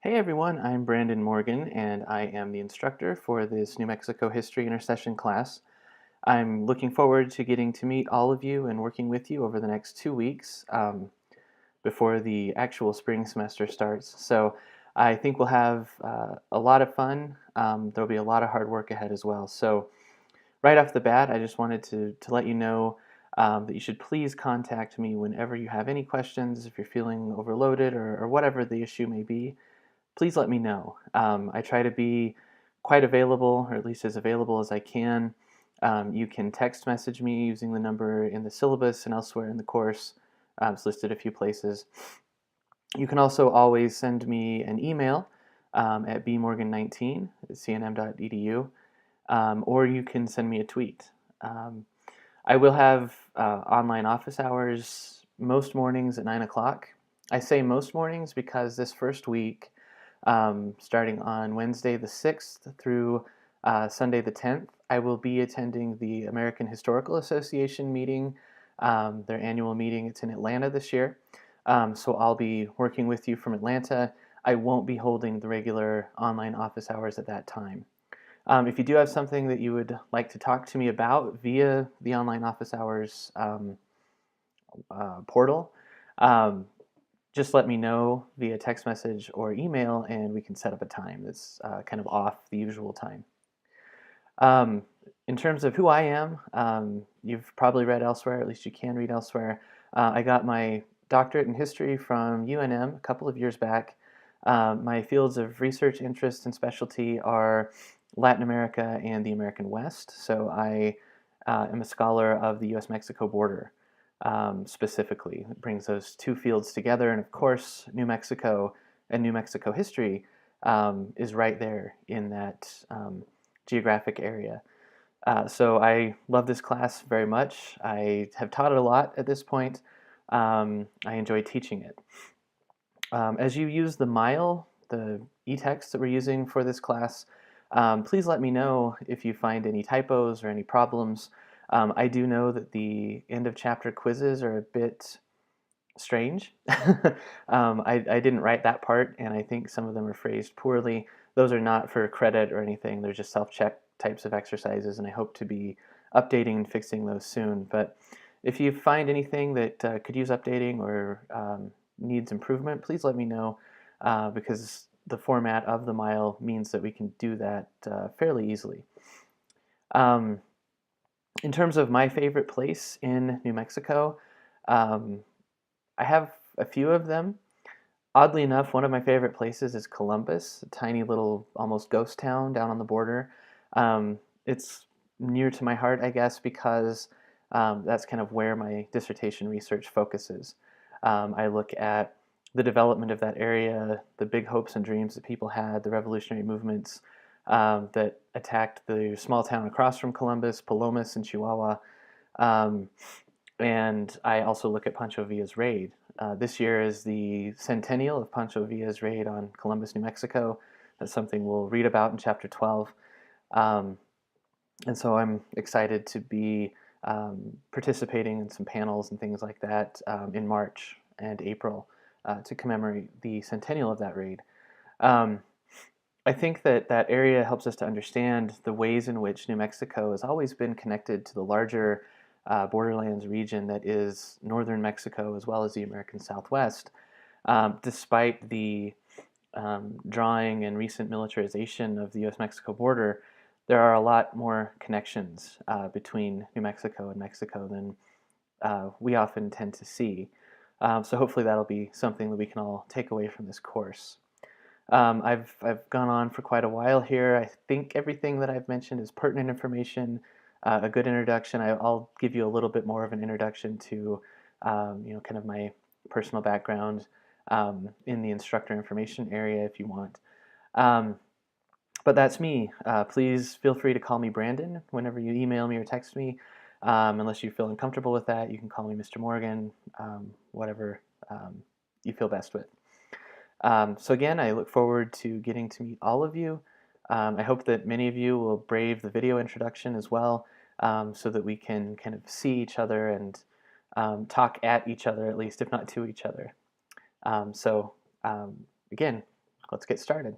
Hey everyone, I'm Brandon Morgan and I am the instructor for this New Mexico History Intercession class. I'm looking forward to getting to meet all of you and working with you over the next 2 weeks before the actual spring semester starts. So I think we'll have a lot of fun. There'll be a lot of hard work ahead as well. So right off the bat, I just wanted to let you know that you should please contact me whenever you have any questions, if you're feeling overloaded or whatever the issue may be. Please let me know. I try to be quite available, or at least as available as I can. You can text message me using the number in the syllabus and elsewhere in the course. It's listed a few places. You can also always send me an email at bmorgan19@cnm.edu, or you can send me a tweet. I will have online office hours most mornings at 9 o'clock. I say most mornings because this first week, starting on Wednesday the 6th through Sunday the 10th, I will be attending the American Historical Association meeting, their annual meeting. It's in Atlanta this year. So I'll be working with you from Atlanta. I won't be holding the regular online office hours at that time. If you do have something that you would like to talk to me about via the online office hours portal, um, just let me know via text message or email and we can set up a time that's kind of off the usual time. Um, in terms of who I am, you've probably read elsewhere, at least you can read elsewhere. I got my doctorate in history from UNM a couple of years back. My fields of research, interest, and specialty are Latin America and the American West. So I am a scholar of the US-Mexico border specifically. It brings those two fields together. And of course, New Mexico and New Mexico history is right there in that geographic area. So I love this class very much. I have taught it a lot at this point. I enjoy teaching it. As you use the MILE, the e-text that we're using for this class, please let me know if you find any typos or any problems. I do know that the end of chapter quizzes are a bit strange. I didn't write that part, and I think some of them are phrased poorly. Those are not for credit or anything. They're just self-check types of exercises, and I hope to be updating and fixing those soon. But if you find anything that could use updating or needs improvement, please let me know because the format of the mile means that we can do that fairly easily. Um, in terms of my favorite place in New Mexico, um, I have a few of them. Oddly enough, one of my favorite places is Columbus, a tiny little almost ghost town down on the border. It's near to my heart, I guess, because that's kind of where my dissertation research focuses. I look at the development of that area, the big hopes and dreams that people had, the revolutionary movements that attacked the small town across from Columbus, Palomas in Chihuahua. Um, and I also look at Pancho Villa's raid. This year is the centennial of Pancho Villa's raid on Columbus, New Mexico. That's something we'll read about in chapter 12. Um, and so I'm excited to be participating in some panels and things like that in March and April to commemorate the centennial of that raid. Um, I think that that area helps us to understand the ways in which New Mexico has always been connected to the larger borderlands region that is northern Mexico as well as the American Southwest, despite the drawing and recent militarization of the US-Mexico border. There are a lot more connections between New Mexico and Mexico than we often tend to see. So hopefully that'll be something that we can all take away from this course. I've gone on for quite a while here. I think everything that I've mentioned is pertinent information, a good introduction. I'll give you a little bit more of an introduction to, kind of my personal background in the instructor information area if you want. But that's me. Please feel free to call me Brandon whenever you email me or text me. Unless you feel uncomfortable with that, you can call me Mr. Morgan, whatever you feel best with. So again, I look forward to getting to meet all of you. I hope that many of you will brave the video introduction as well, so that we can kind of see each other and talk at each other, at least, if not to each other. Again, let's get started.